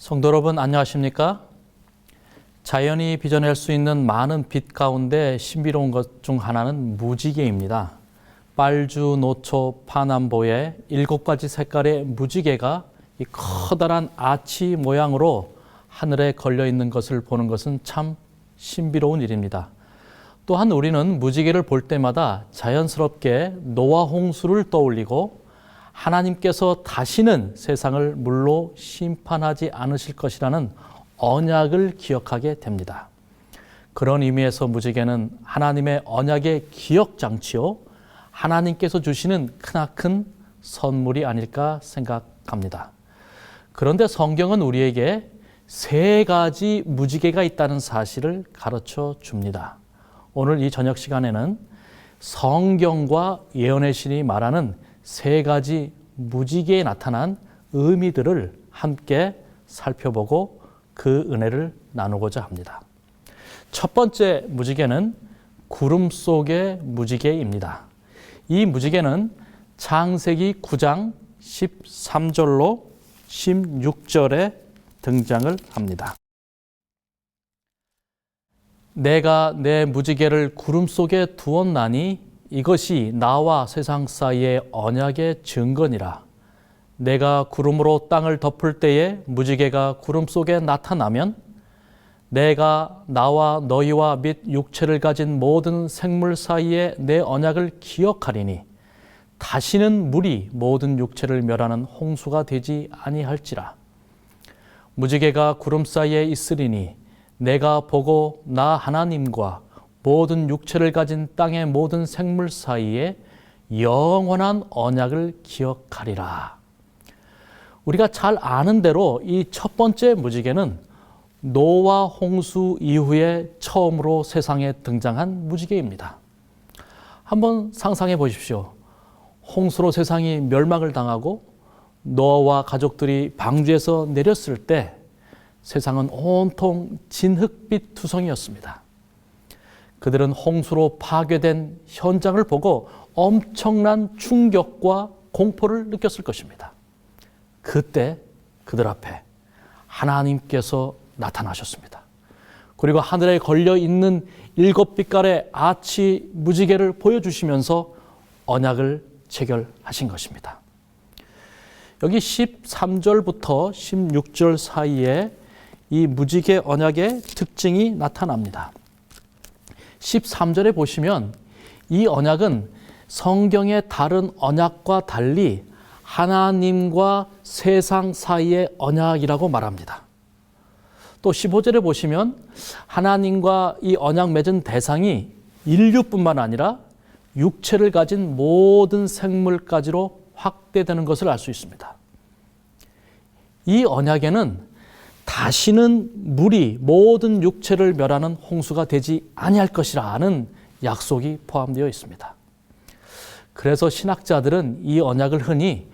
성도 여러분 안녕하십니까? 자연이 빚어낼 수 있는 많은 빛 가운데 신비로운 것 중 하나는 무지개입니다. 빨주, 노초, 파남보의 7가지 색깔의 무지개가 이 커다란 아치 모양으로 하늘에 걸려 있는 것을 보는 것은 참 신비로운 일입니다. 또한 우리는 무지개를 볼 때마다 자연스럽게 노아 홍수를 떠올리고 하나님께서 다시는 세상을 물로 심판하지 않으실 것이라는 언약을 기억하게 됩니다. 그런 의미에서 무지개는 하나님의 언약의 기억장치요, 하나님께서 주시는 크나큰 선물이 아닐까 생각합니다. 그런데 성경은 우리에게 3가지 무지개가 있다는 사실을 가르쳐 줍니다. 오늘 이 저녁 시간에는 성경과 예언의 신이 말하는 3가지 무지개에 나타난 의미들을 함께 살펴보고 그 은혜를 나누고자 합니다. 첫 번째 무지개는 구름 속의 무지개입니다. 이 무지개는 창세기 9장 13절로 16절에 등장을 합니다. 내가 내 무지개를 구름 속에 두었나니 이것이 나와 세상 사이의 언약의 증거니라. 내가 구름으로 땅을 덮을 때에 무지개가 구름 속에 나타나면 내가 나와 너희와 및 육체를 가진 모든 생물 사이에 내 언약을 기억하리니 다시는 물이 모든 육체를 멸하는 홍수가 되지 아니할지라. 무지개가 구름 사이에 있으리니 내가 보고 나 하나님과 모든 육체를 가진 땅의 모든 생물 사이에 영원한 언약을 기억하리라. 우리가 잘 아는 대로 이 첫 번째 무지개는 노아 홍수 이후에 처음으로 세상에 등장한 무지개입니다. 한번 상상해 보십시오. 홍수로 세상이 멸망을 당하고 노아와 가족들이 방주에서 내렸을 때 세상은 온통 진흙빛 투성이었습니다. 그들은 홍수로 파괴된 현장을 보고 엄청난 충격과 공포를 느꼈을 것입니다. 그때 그들 앞에 하나님께서 나타나셨습니다. 그리고 하늘에 걸려 있는 7빛깔의 아치 무지개를 보여주시면서 언약을 체결하신 것입니다. 여기 13절부터 16절 사이에 이 무지개 언약의 특징이 나타납니다. 13절에 보시면 이 언약은 성경의 다른 언약과 달리 하나님과 세상 사이의 언약이라고 말합니다. 또 15절에 보시면 하나님과 이 언약 맺은 대상이 인류뿐만 아니라 육체를 가진 모든 생물까지로 확대되는 것을 알 수 있습니다. 이 언약에는 다시는 물이 모든 육체를 멸하는 홍수가 되지 아니할 것이라는 약속이 포함되어 있습니다. 그래서 신학자들은 이 언약을 흔히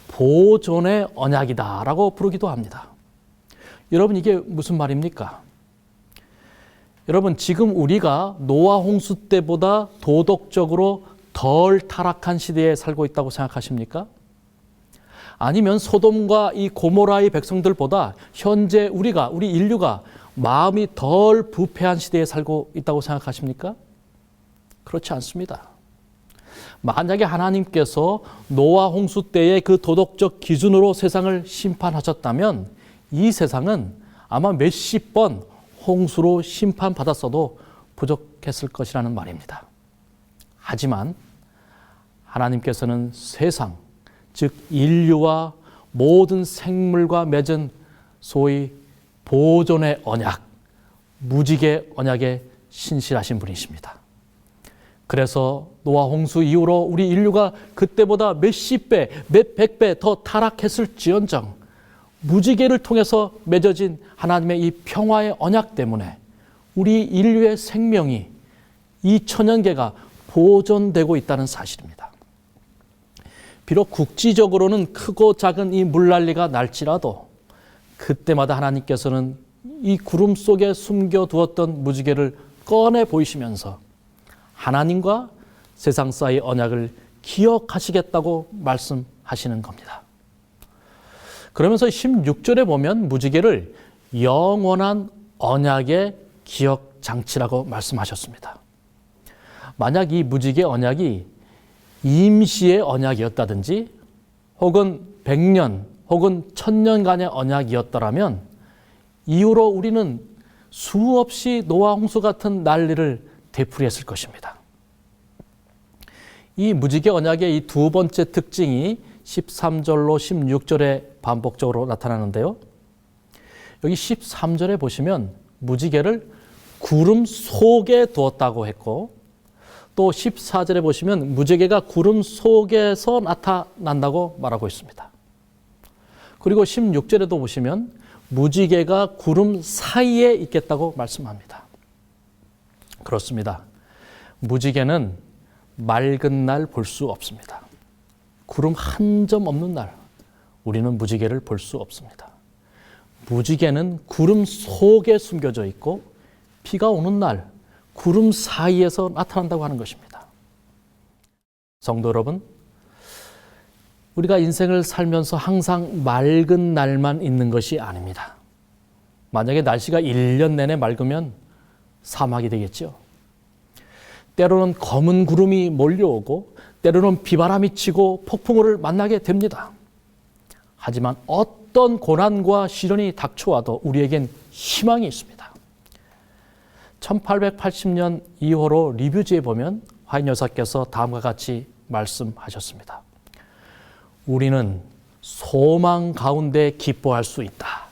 보존의 언약이다라고 부르기도 합니다. 여러분, 이게 무슨 말입니까? 여러분, 지금 우리가 노아 홍수 때보다 도덕적으로 덜 타락한 시대에 살고 있다고 생각하십니까? 아니면 소돔과 이 고모라의 백성들보다 현재 우리 인류가 마음이 덜 부패한 시대에 살고 있다고 생각하십니까? 그렇지 않습니다. 만약에 하나님께서 노아 홍수 때의 그 도덕적 기준으로 세상을 심판하셨다면 이 세상은 아마 몇십 번 홍수로 심판받았어도 부족했을 것이라는 말입니다. 하지만 하나님께서는 세상, 즉 인류와 모든 생물과 맺은 소위 보존의 언약, 무지개 언약에 신실하신 분이십니다. 그래서 노아 홍수 이후로 우리 인류가 그때보다 몇십 배, 몇백 배 더 타락했을지언정 무지개를 통해서 맺어진 하나님의 이 평화의 언약 때문에 우리 인류의 생명이 2000년계가 보존되고 있다는 사실입니다. 비록 국지적으로는 크고 작은 이 물난리가 날지라도 그때마다 하나님께서는 이 구름 속에 숨겨두었던 무지개를 꺼내 보이시면서 하나님과 세상 사이의 언약을 기억하시겠다고 말씀하시는 겁니다. 그러면서 16절에 보면 무지개를 영원한 언약의 기억 장치라고 말씀하셨습니다. 만약 이 무지개 언약이 임시의 언약이었다든지 혹은 100년 혹은 1000년간의 언약이었더라면 이후로 우리는 수없이 노아 홍수 같은 난리를 되풀이했을 것입니다. 이 무지개 언약의 이 두 번째 특징이 13절로 16절에 반복적으로 나타나는데요. 여기 13절에 보시면 무지개를 구름 속에 두었다고 했고, 또 14절에 보시면 무지개가 구름 속에서 나타난다고 말하고 있습니다. 그리고 16절에도 보시면 무지개가 구름 사이에 있겠다고 말씀합니다. 그렇습니다. 무지개는 맑은 날 볼 수 없습니다. 구름 한 점 없는 날 우리는 무지개를 볼 수 없습니다. 무지개는 구름 속에 숨겨져 있고 비가 오는 날 구름 사이에서 나타난다고 하는 것입니다. 성도 여러분, 우리가 인생을 살면서 항상 맑은 날만 있는 것이 아닙니다. 만약에 날씨가 1년 내내 맑으면 사막이 되겠죠. 때로는 검은 구름이 몰려오고 때로는 비바람이 치고 폭풍우를 만나게 됩니다. 하지만 어떤 고난과 시련이 닥쳐와도 우리에겐 희망이 있습니다. 1880년 2호로 리뷰지에 보면 화인 여사께서 다음과 같이 말씀하셨습니다. 우리는 소망 가운데 기뻐할 수 있다.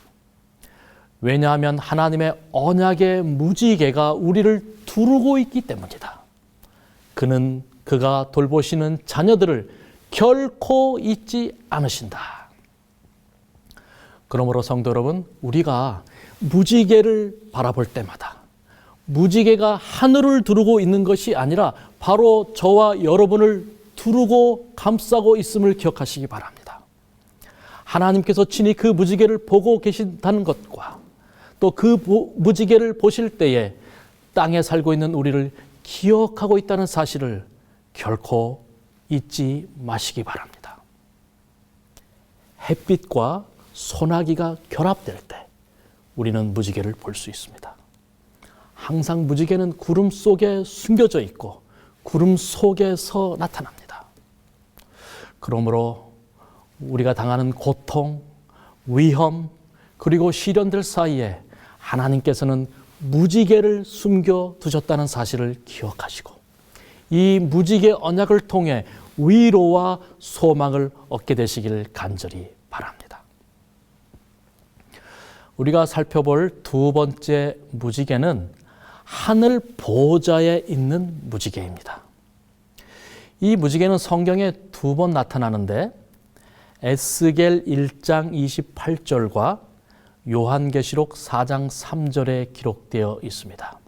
왜냐하면 하나님의 언약의 무지개가 우리를 두르고 있기 때문이다. 그는 그가 돌보시는 자녀들을 결코 잊지 않으신다. 그러므로 성도 여러분, 우리가 무지개를 바라볼 때마다 무지개가 하늘을 두르고 있는 것이 아니라 바로 저와 여러분을 두르고 감싸고 있음을 기억하시기 바랍니다. 하나님께서 친히 그 무지개를 보고 계신다는 것과 또 그 무지개를 보실 때에 땅에 살고 있는 우리를 기억하고 있다는 사실을 결코 잊지 마시기 바랍니다. 햇빛과 소나기가 결합될 때 우리는 무지개를 볼 수 있습니다. 항상 무지개는 구름 속에 숨겨져 있고 구름 속에서 나타납니다. 그러므로 우리가 당하는 고통, 위험, 그리고 시련들 사이에 하나님께서는 무지개를 숨겨두셨다는 사실을 기억하시고 이 무지개 언약을 통해 위로와 소망을 얻게 되시기를 간절히 바랍니다. 우리가 살펴볼 두 번째 무지개는 하늘 보좌에 있는 무지개입니다. 이 무지개는 성경에 두 번 나타나는데 에스겔 1장 28절과 요한계시록 4장 3절에 기록되어 있습니다.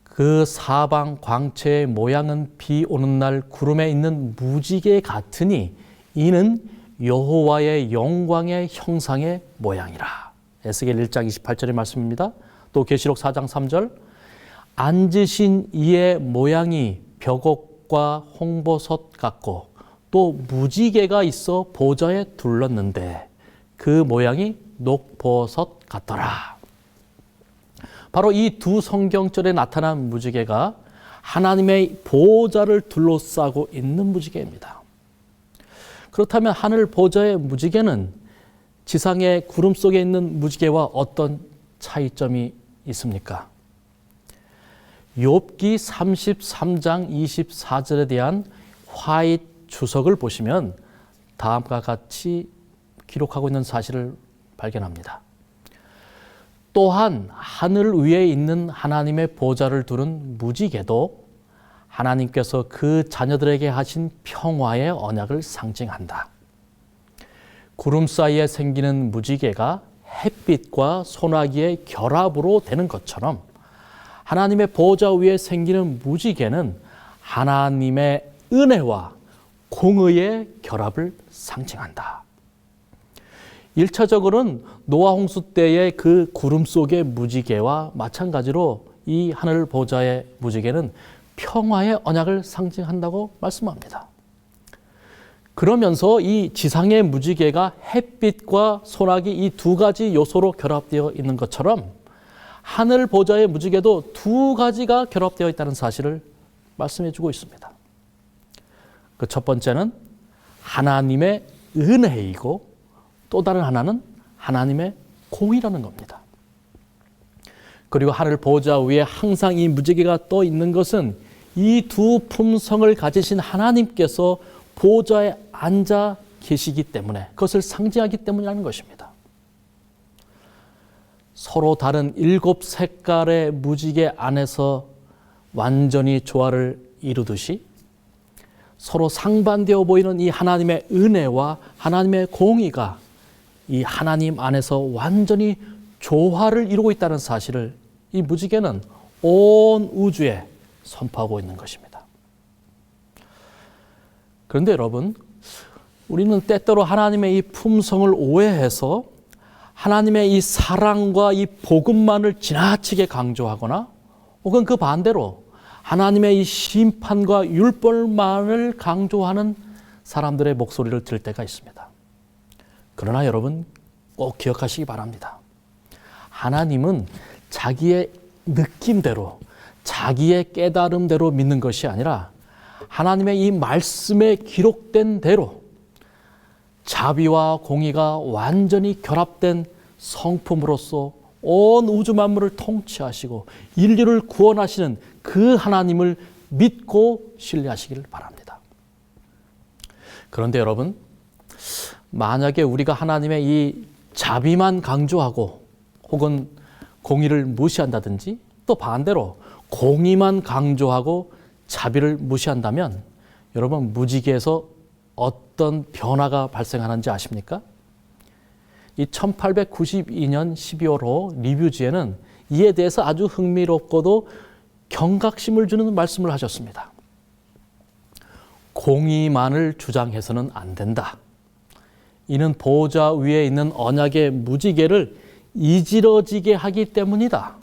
그 사방 광채의 모양은 비 오는 날 구름에 있는 무지개 같으니 이는 여호와의 영광의 형상의 모양이라. 에스겔 1장 28절의 말씀입니다. 또 계시록 4장 3절 앉으신 이의 모양이 벽옥과 홍보석 같고 또 무지개가 있어 보좌에 둘렀는데 그 모양이 녹보석 같더라. 바로 이 두 성경절에 나타난 무지개가 하나님의 보좌를 둘러싸고 있는 무지개입니다. 그렇다면 하늘 보좌의 무지개는 지상의 구름 속에 있는 무지개와 어떤 차이점이 있습니까? 욥기 33장 24절에 대한 화잇 주석을 보시면 다음과 같이 기록하고 있는 사실을 발견합니다. 또한 하늘 위에 있는 하나님의 보좌를 두른 무지개도 하나님께서 그 자녀들에게 하신 평화의 언약을 상징한다. 구름 사이에 생기는 무지개가 햇빛과 소나기의 결합으로 되는 것처럼 하나님의 보좌 위에 생기는 무지개는 하나님의 은혜와 공의의 결합을 상징한다. 1차적으로는 노아 홍수 때의 그 구름 속의 무지개와 마찬가지로 이 하늘 보좌의 무지개는 평화의 언약을 상징한다고 말씀합니다. 그러면서 이 지상의 무지개가 햇빛과 소나기 이 두 가지 요소로 결합되어 있는 것처럼 하늘 보좌의 무지개도 두 가지가 결합되어 있다는 사실을 말씀해 주고 있습니다. 그 첫 번째는 하나님의 은혜이고 또 다른 하나는 하나님의 공이라는 겁니다. 그리고 하늘 보좌 위에 항상 이 무지개가 떠 있는 것은 이 두 품성을 가지신 하나님께서 보좌에 앉아 계시기 때문에 그것을 상징하기 때문이라는 것입니다. 서로 다른 7색깔의 무지개 안에서 완전히 조화를 이루듯이 서로 상반되어 보이는 이 하나님의 은혜와 하나님의 공의가 이 하나님 안에서 완전히 조화를 이루고 있다는 사실을 이 무지개는 온 우주에 선포하고 있는 것입니다. 그런데 여러분, 우리는 때때로 하나님의 이 품성을 오해해서 하나님의 이 사랑과 이 복음만을 지나치게 강조하거나 혹은 그 반대로 하나님의 이 심판과 율법만을 강조하는 사람들의 목소리를 들을 때가 있습니다. 그러나 여러분 꼭 기억하시기 바랍니다. 하나님은 자기의 느낌대로 자기의 깨달음대로 믿는 것이 아니라 하나님의 이 말씀에 기록된 대로 자비와 공의가 완전히 결합된 성품으로서 온 우주 만물을 통치하시고 인류를 구원하시는 그 하나님을 믿고 신뢰하시기를 바랍니다. 그런데 여러분, 만약에 우리가 하나님의 이 자비만 강조하고 혹은 공의를 무시한다든지 또 반대로 공의만 강조하고 자비를 무시한다면 여러분 무지개에서 어떤 변화가 발생하는지 아십니까? 이 1892년 12월호 리뷰지에는 이에 대해서 아주 흥미롭고도 경각심을 주는 말씀을 하셨습니다. 공의만을 주장해서는 안 된다. 이는 보좌 위에 있는 언약의 무지개를 이지러지게 하기 때문이다.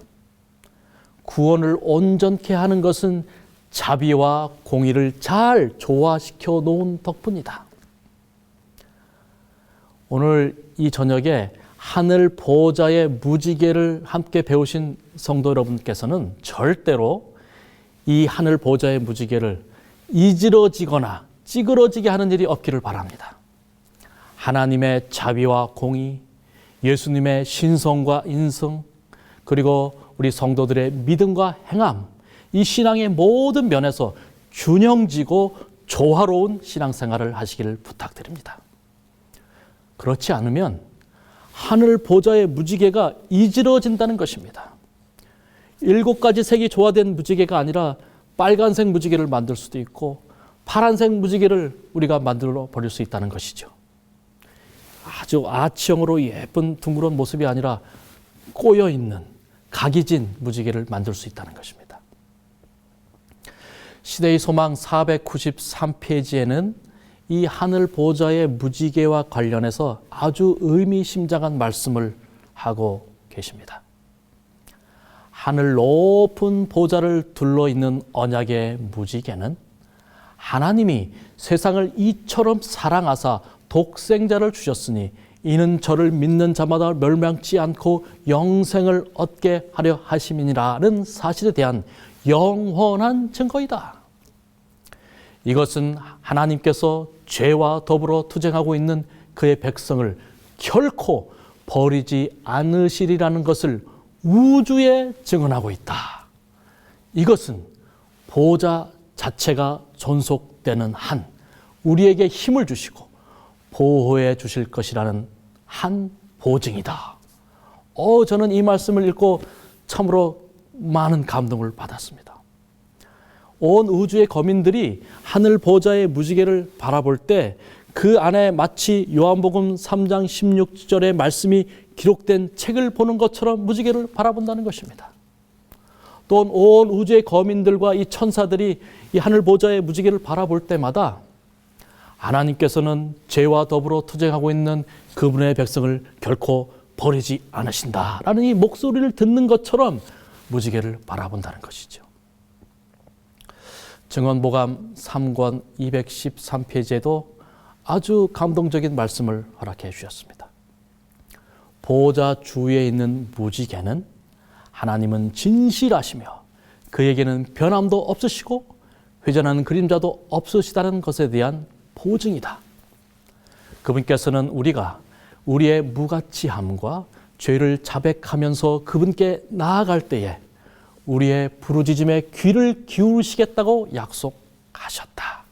구원을 온전케 하는 것은 자비와 공의를 잘 조화시켜 놓은 덕분이다. 오늘 이 저녁에 하늘 보좌의 무지개를 함께 배우신 성도 여러분께서는 절대로 이 하늘 보좌의 무지개를 이지러지거나 찌그러지게 하는 일이 없기를 바랍니다. 하나님의 자비와 공의, 예수님의 신성과 인성, 그리고 우리 성도들의 믿음과 행함, 이 신앙의 모든 면에서 균형지고 조화로운 신앙생활을 하시기를 부탁드립니다. 그렇지 않으면 하늘 보좌의 무지개가 이지러진다는 것입니다. 7가지 색이 조화된 무지개가 아니라 빨간색 무지개를 만들 수도 있고 파란색 무지개를 우리가 만들어 버릴 수 있다는 것이죠. 아주 아치형으로 예쁜 둥그런 모습이 아니라 꼬여있는 각이 진 무지개를 만들 수 있다는 것입니다. 시대의 소망 493페이지에는 이 하늘 보좌의 무지개와 관련해서 아주 의미심장한 말씀을 하고 계십니다. 하늘 높은 보좌를 둘러있는 언약의 무지개는 하나님이 세상을 이처럼 사랑하사 독생자를 주셨으니 이는 저를 믿는 자마다 멸망치 않고 영생을 얻게 하려 하심이니라는 사실에 대한 영원한 증거이다. 이것은 하나님께서 죄와 더불어 투쟁하고 있는 그의 백성을 결코 버리지 않으시리라는 것을 우주에 증언하고 있다. 이것은 보좌 자체가 존속되는 한 우리에게 힘을 주시고 보호해 주실 것이라는 한 보증이다. 저는 이 말씀을 읽고 참으로 많은 감동을 받았습니다. 온 우주의 거민들이 하늘 보좌의 무지개를 바라볼 때 그 안에 마치 요한복음 3장 16절의 말씀이 기록된 책을 보는 것처럼 무지개를 바라본다는 것입니다. 또 온 우주의 거민들과 이 천사들이 이 하늘 보좌의 무지개를 바라볼 때마다 하나님께서는 죄와 더불어 투쟁하고 있는 그분의 백성을 결코 버리지 않으신다라는 이 목소리를 듣는 것처럼 무지개를 바라본다는 것이죠. 증언보감 3권 213페이지에도 아주 감동적인 말씀을 허락해 주셨습니다. 보호자 주위에 있는 무지개는 하나님은 진실하시며 그에게는 변함도 없으시고 회전하는 그림자도 없으시다는 것에 대한 보증이다. 그분께서는 우리가 우리의 무가치함과 죄를 자백하면서 그분께 나아갈 때에 우리의 부르짖음에 귀를 기울이시겠다고 약속하셨다.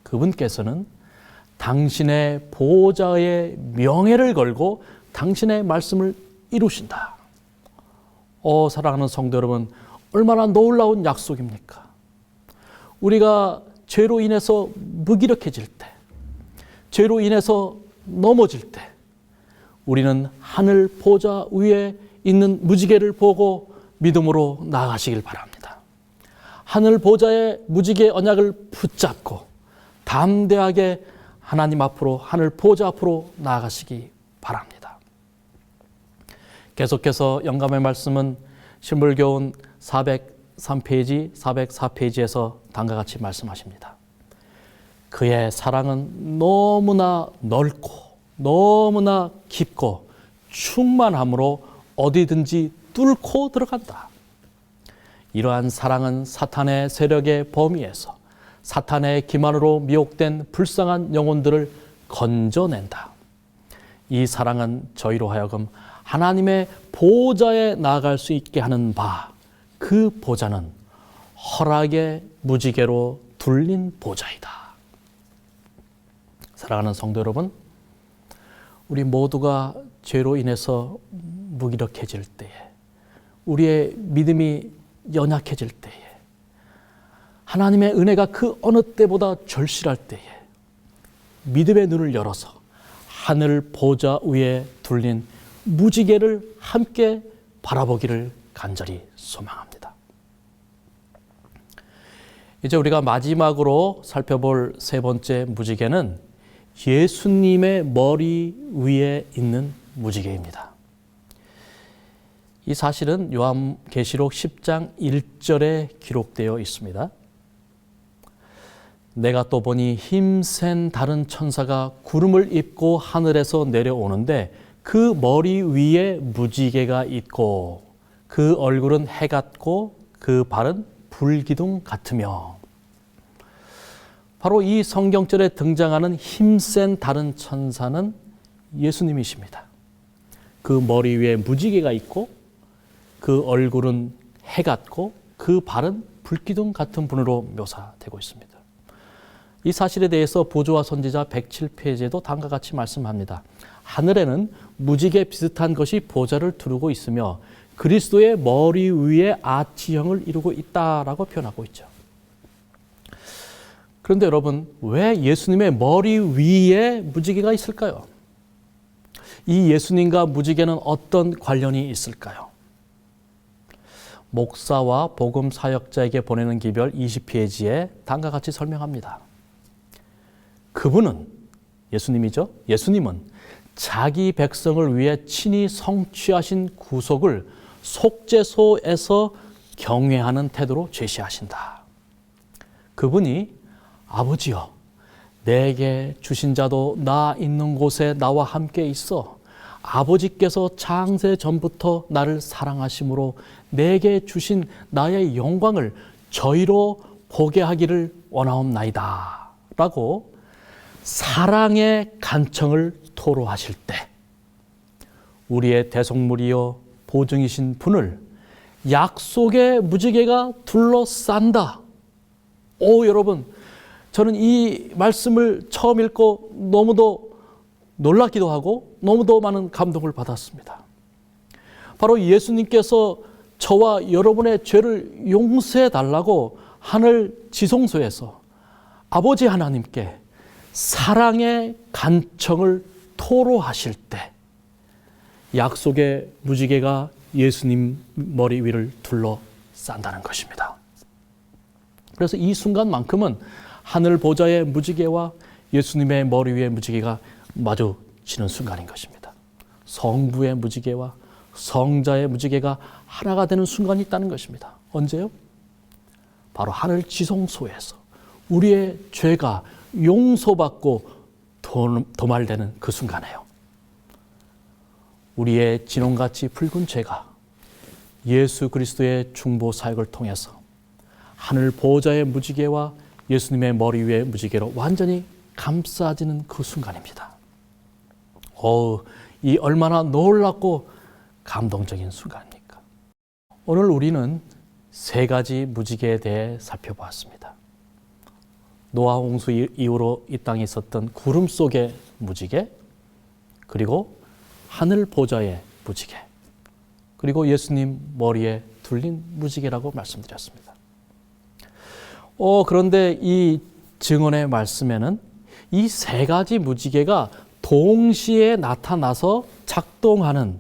그분께서는 당신의 보호자의 명예를 걸고 당신의 말씀을 이루신다. 사랑하는 성도 여러분, 얼마나 놀라운 약속입니까? 우리가 죄로 인해서 무기력해질 때, 죄로 인해서 넘어질 때 우리는 하늘 보좌 위에 있는 무지개를 보고 믿음으로 나아가시길 바랍니다. 하늘 보좌의 무지개 언약을 붙잡고 담대하게 하나님 앞으로, 하늘 보좌 앞으로 나아가시기 바랍니다. 계속해서 영감의 말씀은 신물교훈 403페이지, 404페이지에서 다음과 같이 말씀하십니다. 그의 사랑은 너무나 넓고 너무나 깊고 충만함으로 어디든지 뚫고 들어간다. 이러한 사랑은 사탄의 세력의 범위에서 사탄의 기만으로 미혹된 불쌍한 영혼들을 건져낸다. 이 사랑은 저희로 하여금 하나님의 보좌에 나아갈 수 있게 하는 바, 그 보좌는 허락의 무지개로 둘린 보좌이다. 사랑하는 성도 여러분, 우리 모두가 죄로 인해서 무기력해질 때에, 우리의 믿음이 연약해질 때에, 하나님의 은혜가 그 어느 때보다 절실할 때에 믿음의 눈을 열어서 하늘 보좌 위에 둘린 무지개를 함께 바라보기를 간절히 소망합니다. 이제 우리가 마지막으로 살펴볼 세 번째 무지개는 예수님의 머리 위에 있는 무지개입니다. 이 사실은 요한계시록 10장 1절에 기록되어 있습니다. 내가 또 보니 힘센 다른 천사가 구름을 입고 하늘에서 내려오는데 그 머리 위에 무지개가 있고 그 얼굴은 해 같고 그 발은 불기둥 같으며. 바로 이 성경절에 등장하는 힘센 다른 천사는 예수님이십니다. 그 머리 위에 무지개가 있고 그 얼굴은 해 같고 그 발은 불기둥 같은 분으로 묘사되고 있습니다. 이 사실에 대해서 보조와 선지자 107페이지에도 다음과 같이 말씀합니다. 하늘에는 무지개 비슷한 것이 보좌를 두르고 있으며 그리스도의 머리 위에 아치형을 이루고 있다라고 표현하고 있죠. 그런데 여러분, 왜 예수님의 머리 위에 무지개가 있을까요? 이 예수님과 무지개는 어떤 관련이 있을까요? 목사와 복음 사역자에게 보내는 기별 20페이지에 다음과 같이 설명합니다. 그분은, 예수님이죠. 예수님은 자기 백성을 위해 친히 성취하신 구속을 속죄소에서 경외하는 태도로 제시하신다. 그분이 아버지여, 내게 주신 자도 나 있는 곳에 나와 함께 있어 아버지께서 창세 전부터 나를 사랑하심으로 내게 주신 나의 영광을 저희로 보게 하기를 원하옵나이다 라고 사랑의 간청을 토로하실 때 우리의 대속물이요 보증이신 분을 약속의 무지개가 둘러싼다. 여러분, 저는 이 말씀을 처음 읽고 너무도 놀랍기도 하고 너무도 많은 감동을 받았습니다. 바로 예수님께서 저와 여러분의 죄를 용서해 달라고 하늘 지성소에서 아버지 하나님께 사랑의 간청을 토로하실 때 약속의 무지개가 예수님 머리 위를 둘러싼다는 것입니다. 그래서 이 순간만큼은 하늘 보좌의 무지개와 예수님의 머리 위의 무지개가 마주치는 순간인 것입니다. 성부의 무지개와 성자의 무지개가 하나가 되는 순간이 있다는 것입니다. 언제요? 바로 하늘 지성소에서 우리의 죄가 용서받고 도말되는 그 순간에요. 우리의 진홍같이 붉은 죄가 예수 그리스도의 중보 사역을 통해서 하늘 보호자의 무지개와 예수님의 머리 위의 무지개로 완전히 감싸지는 그 순간입니다. 이 얼마나 놀랍고 감동적인 순간입니까? 오늘 우리는 세 가지 무지개에 대해 살펴보았습니다. 노아 홍수 이후로 이 땅에 있었던 구름 속의 무지개, 그리고 하늘 보좌의 무지개, 그리고 예수님 머리에 둘린 무지개라고 말씀드렸습니다. 그런데 이 증언의 말씀에는 이 세 가지 무지개가 동시에 나타나서 작동하는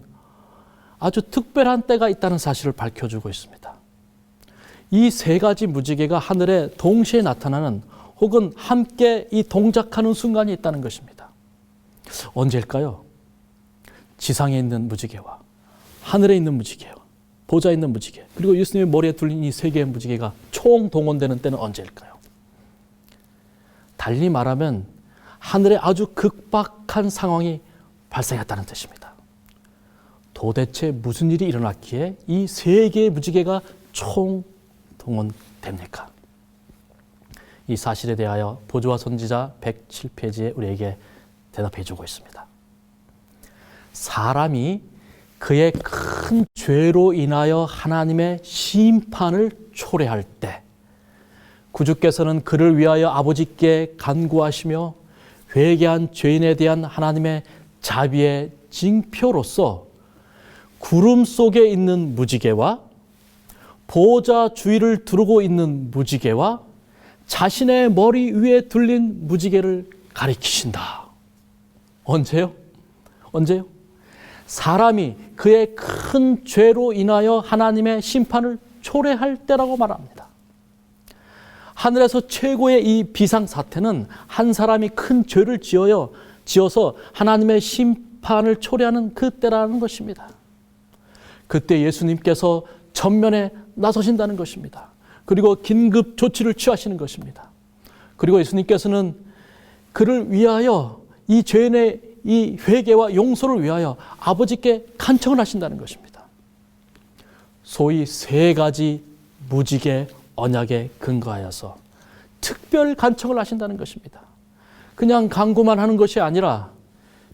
아주 특별한 때가 있다는 사실을 밝혀주고 있습니다. 이 세 가지 무지개가 하늘에 동시에 나타나는 혹은 함께 이 동작하는 순간이 있다는 것입니다. 언제일까요? 지상에 있는 무지개와 하늘에 있는 무지개와 보좌에 있는 무지개, 그리고 예수님의 머리에 둘린 이 세 개의 무지개가 총동원되는 때는 언제일까요? 달리 말하면 하늘에 아주 극박한 상황이 발생했다는 뜻입니다. 도대체 무슨 일이 일어났기에 이 세 개의 무지개가 총동원됩니까? 이 사실에 대하여 보조와 선지자 107페이지에 우리에게 대답해 주고 있습니다. 사람이 그의 큰 죄로 인하여 하나님의 심판을 초래할 때 구주께서는 그를 위하여 아버지께 간구하시며 회개한 죄인에 대한 하나님의 자비의 징표로서 구름 속에 있는 무지개와 보호자 주위를 두르고 있는 무지개와 자신의 머리 위에 둘린 무지개를 가리키신다. 언제요? 언제요? 사람이 그의 큰 죄로 인하여 하나님의 심판을 초래할 때라고 말합니다. 하늘에서 최고의 이 비상사태는 한 사람이 큰 죄를 지어서 하나님의 심판을 초래하는 그때라는 것입니다. 그때 예수님께서 전면에 나서신다는 것입니다. 그리고 긴급 조치를 취하시는 것입니다. 그리고 예수님께서는 그를 위하여 이 죄인의 이 회개와 용서를 위하여 아버지께 간청을 하신다는 것입니다. 소위 세 가지 무지개 언약에 근거하여서 특별 간청을 하신다는 것입니다. 그냥 간구만 하는 것이 아니라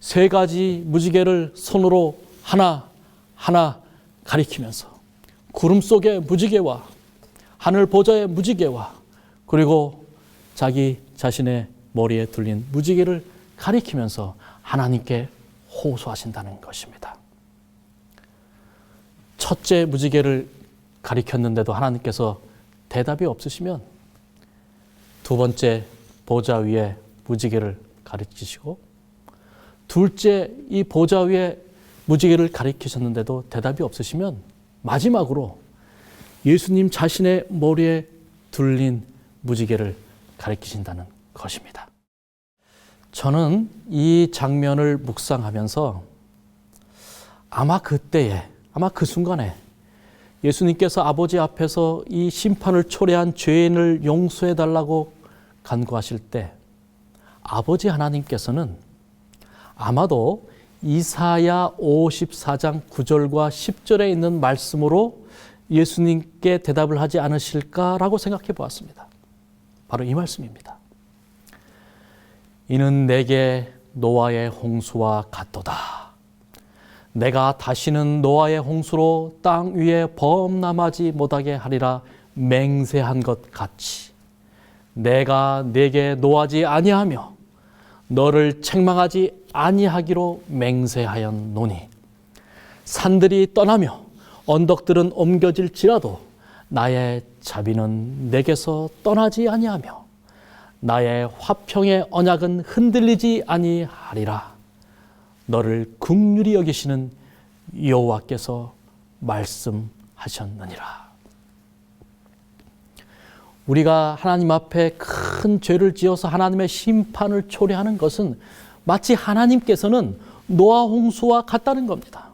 세 가지 무지개를 손으로 하나하나 가리키면서 구름 속의 무지개와 하늘 보좌의 무지개와 그리고 자기 자신의 머리에 둘린 무지개를 가리키면서 하나님께 호소하신다는 것입니다. 첫째 무지개를 가리켰는데도 하나님께서 대답이 없으시면 두 번째 보좌 위에 무지개를 가리키시고 둘째 이 보좌 위에 무지개를 가리키셨는데도 대답이 없으시면 마지막으로 예수님 자신의 머리에 둘린 무지개를 가리키신다는 것입니다. 저는 이 장면을 묵상하면서 아마 그 순간에 예수님께서 아버지 앞에서 이 심판을 초래한 죄인을 용서해 달라고 간구하실 때 아버지 하나님께서는 아마도 이사야 54장 9절과 10절에 있는 말씀으로 예수님께 대답을 하지 않으실까라고 생각해 보았습니다. 바로 이 말씀입니다. 이는 내게 노아의 홍수와 같도다. 내가 다시는 노아의 홍수로 땅 위에 범람하지 못하게 하리라 맹세한 것 같이 내가 네게 노하지 아니하며 너를 책망하지 아니하기로 맹세하였노니 산들이 떠나며 언덕들은 옮겨질지라도 나의 자비는 내게서 떠나지 아니하며 나의 화평의 언약은 흔들리지 아니하리라. 너를 긍휼히 여기시는 여호와께서 말씀하셨느니라. 우리가 하나님 앞에 큰 죄를 지어서 하나님의 심판을 초래하는 것은 마치 하나님께서는 노아 홍수와 같다는 겁니다.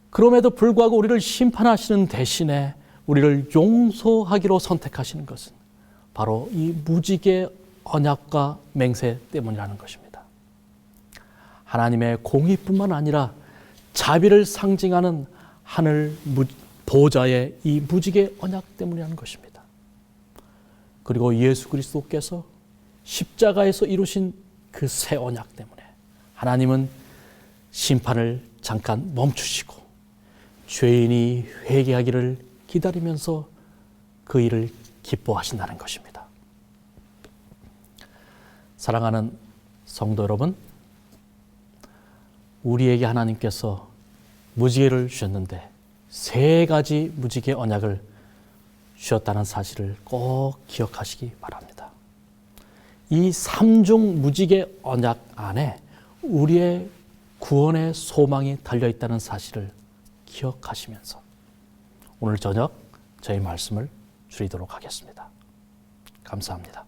그럼에도 불구하고 우리를 심판하시는 대신에 우리를 용서하기로 선택하시는 것은 바로 이 무지개 언약과 맹세 때문이라는 것입니다. 하나님의 공의뿐만 아니라 자비를 상징하는 하늘 보좌의 이 무지개 언약 때문이라는 것입니다. 그리고 예수 그리스도께서 십자가에서 이루신 그 새 언약 때문에 하나님은 심판을 잠깐 멈추시고 죄인이 회개하기를 기다리면서 그 일을 기뻐하신다는 것입니다. 사랑하는 성도 여러분, 우리에게 하나님께서 무지개를 주셨는데 세 가지 무지개 언약을 주셨다는 사실을 꼭 기억하시기 바랍니다. 이 삼중 무지개 언약 안에 우리의 구원의 소망이 달려있다는 사실을 기억하시면서 오늘 저녁 저희 말씀을 줄이도록 하겠습니다. 감사합니다.